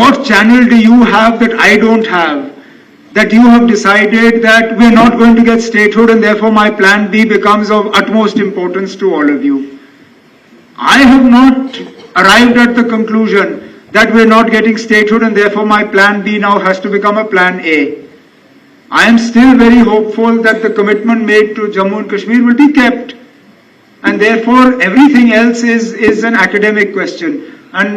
What channel do you have that I don't have? That you have decided that we are not going to get statehood and therefore my plan B becomes of utmost importance to all of you. I have not arrived at the conclusion that we are not getting statehood and therefore my plan B now has to become a plan A. I am still very hopeful that the commitment made to Jammu and Kashmir will be kept, and therefore everything else is an academic question and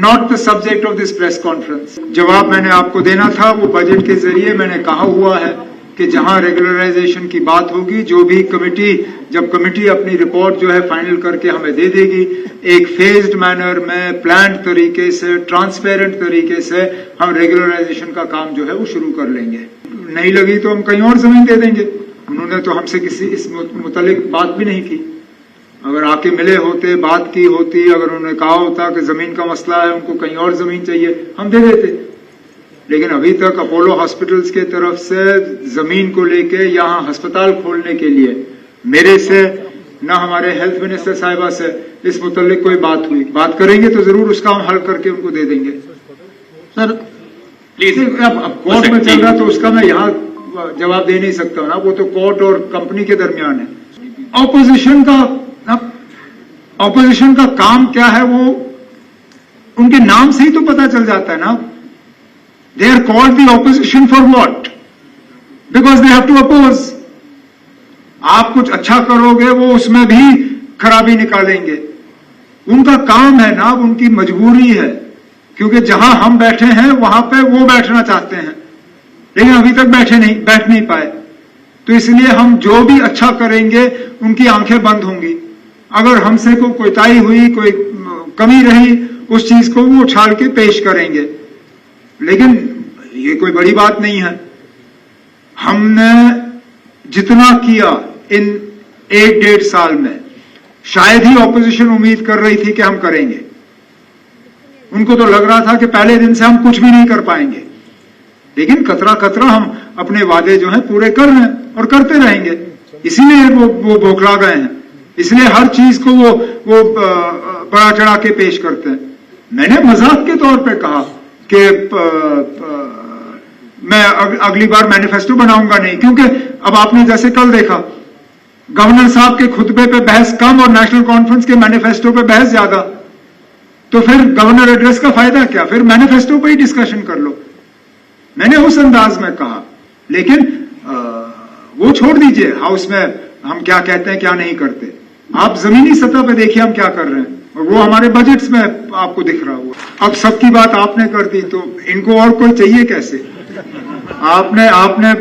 not the subject of this press conference. जवाब मैंने आपको देना था, वो budget के जरिए मैंने कहा हुआ है कि जहां रेगुलराइजेशन की बात होगी, जो भी कमेटी, जब कमेटी अपनी रिपोर्ट जो है फाइनल करके हमें दे देगी, एक फेज्ड मैनर में, प्लान्ड तरीके से, ट्रांसपेरेंट तरीके से हम रेगुलराइजेशन का काम जो है वो शुरू कर लेंगे। नहीं लगी तो हम कहीं और जमीन दे देंगे। उन्होंने तो हमसे किसी इस मुतालिक बात भी नहीं की। अगर आके मिले होते, बात की होती, अगर उन्होंने कहा होता कि जमीन का मसला है, उनको कहीं और जमीन चाहिए, हम दे देते। लेकिन अभी तक अपोलो हॉस्पिटल्स के तरफ से जमीन को लेके यहाँ अस्पताल खोलने के लिए मेरे से न हमारे हेल्थ मिनिस्टर साहिबा से इस मुतालिक कोई बात हुई। बात करेंगे तो जरूर उसका हम हल करके उनको दे देंगे। सर प्लीज, अब कोर्ट में चल रहा तो उसका मैं यहाँ जवाब दे नहीं सकता हूँ ना, वो तो कोर्ट और कंपनी के दरमियान है। ऑपोजिशन का काम क्या है वो उनके नाम से ही तो पता चल जाता है ना। They are called the opposition for what? Because they have to oppose. आप कुछ अच्छा करोगे वो उसमें भी खराबी निकालेंगे। उनका काम है ना, उनकी मजबूरी है, क्योंकि जहां हम बैठे हैं वहां पे वो बैठना चाहते हैं, लेकिन अभी तक बैठ नहीं पाए। तो इसलिए हम जो भी अच्छा करेंगे उनकी आंखें बंद होंगी। अगर हमसे कोई कोताही हुई, कोई कमी रही, उस चीज को वो उछाल के पेश करेंगे। लेकिन ये कोई बड़ी बात नहीं है। हमने जितना किया इन 1-1.5 साल में, शायद ही ऑपोजिशन उम्मीद कर रही थी कि हम करेंगे। उनको तो लग रहा था कि पहले दिन से हम कुछ भी नहीं कर पाएंगे, लेकिन कतरा कतरा हम अपने वादे जो हैं पूरे कर रहे हैं और करते रहेंगे। इसीलिए वो बौखला गए हैं, इसलिए हर चीज को वो बड़ा चढ़ा के पेश करते हैं। मैंने मजाक के तौर पे कहा कि मैं अगली बार मैनिफेस्टो बनाऊंगा नहीं, क्योंकि अब आपने जैसे कल देखा, गवर्नर साहब के खुतबे पे बहस कम और नेशनल कॉन्फ्रेंस के मैनिफेस्टो पे बहस ज्यादा। तो फिर गवर्नर एड्रेस का फायदा क्या? फिर मैनिफेस्टो पे ही डिस्कशन कर लो। मैंने उस अंदाज में कहा, लेकिन वो छोड़ दीजिए हाउस में हम क्या कहते हैं क्या नहीं करते। आप जमीनी सतह पे देखिए हम क्या कर रहे हैं, और वो हमारे बजट्स में आपको दिख रहा हुआ। अब सबकी बात आपने कर दी तो इनको और कोई चाहिए कैसे? आपने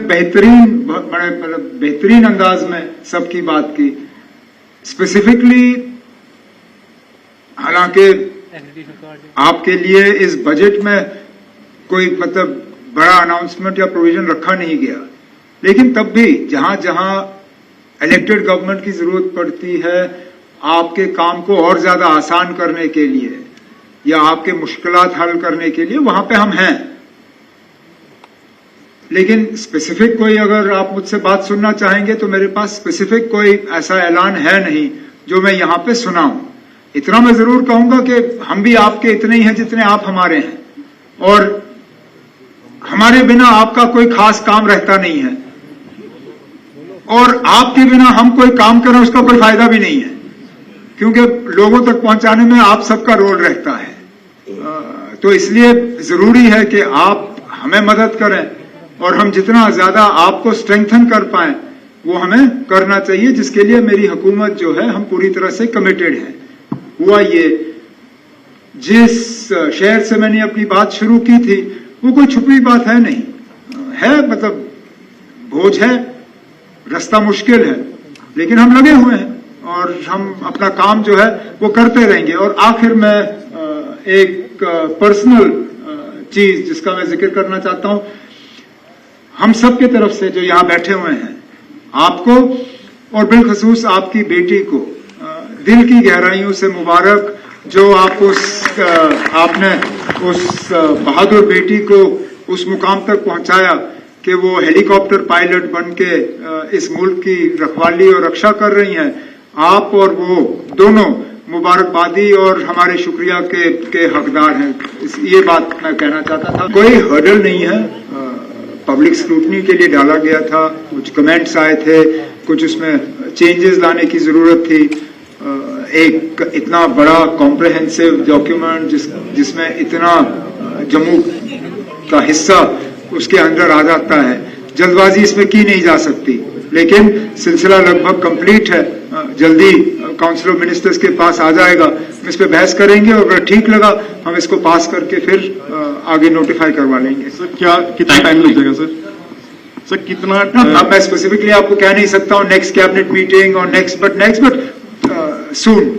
बेहतरीन अंदाज में सबकी बात की। स्पेसिफिकली, हालांकि आपके लिए इस बजट में कोई मतलब बड़ा अनाउंसमेंट या प्रोविजन रखा नहीं गया, लेकिन तब भी जहां जहां इलेक्टेड गवर्नमेंट की जरूरत पड़ती है आपके काम को और ज्यादा आसान करने के लिए या आपके मुश्किलात हल करने के लिए, वहां पे हम हैं। लेकिन स्पेसिफिक कोई अगर आप मुझसे बात सुनना चाहेंगे तो मेरे पास स्पेसिफिक कोई ऐसा ऐलान है नहीं जो मैं यहां पे सुनाऊं। इतना मैं जरूर कहूंगा कि हम भी आपके इतने ही हैं जितने आप हमारे हैं, और हमारे बिना आपका कोई खास काम रहता नहीं है, और आपके बिना हम कोई काम करें उसका कोई फायदा भी नहीं है, क्योंकि लोगों तक पहुंचाने में आप सबका रोल रहता है। तो इसलिए जरूरी है कि आप हमें मदद करें, और हम जितना ज्यादा आपको स्ट्रेंथन कर पाएं वो हमें करना चाहिए, जिसके लिए मेरी हुकूमत जो है हम पूरी तरह से कमिटेड है। हुआ ये, जिस शहर से मैंने अपनी बात शुरू की थी वो कोई छुपी बात है नहीं है, मतलब बोझ है, रास्ता मुश्किल है, लेकिन हम लगे हुए हैं और हम अपना काम जो है वो करते रहेंगे। और आखिर में एक पर्सनल चीज जिसका मैं जिक्र करना चाहता हूं, हम सब की तरफ से जो यहां बैठे हुए हैं, आपको और बिलखसूस आपकी बेटी को दिल की गहराइयों से मुबारक, जो आपको आपने उस बहादुर बेटी को उस मुकाम तक पहुंचाया कि वो हेलीकॉप्टर पायलट बन के इस मुल्क की रखवाली और रक्षा कर रही हैं। आप और वो दोनों मुबारकबादी और हमारे शुक्रिया के हकदार हैं। ये बात मैं कहना चाहता था। कोई हर्डल नहीं है, पब्लिक स्क्रूटनी के लिए डाला गया था, कुछ कमेंट्स आए थे, कुछ उसमें चेंजेस लाने की जरूरत थी। एक इतना बड़ा कॉम्प्रहेंसिव डॉक्यूमेंट जिसमें इतना जम्मू का हिस्सा उसके अंदर आ जाता है, जल्दबाजी इसमें की नहीं जा सकती। लेकिन सिलसिला लगभग कंप्लीट है, जल्दी काउंसिल ऑफ मिनिस्टर्स के पास आ जाएगा, हम इस पे बहस करेंगे और अगर ठीक लगा हम इसको पास करके फिर आगे नोटिफाई करवा लेंगे। सर क्या कितना टाइम लग जाएगा सर? सर कितना? अब मैं स्पेसिफिकली आपको कह नहीं सकता हूँ नेक्स्ट कैबिनेट मीटिंग और नेक्स्ट बट सून।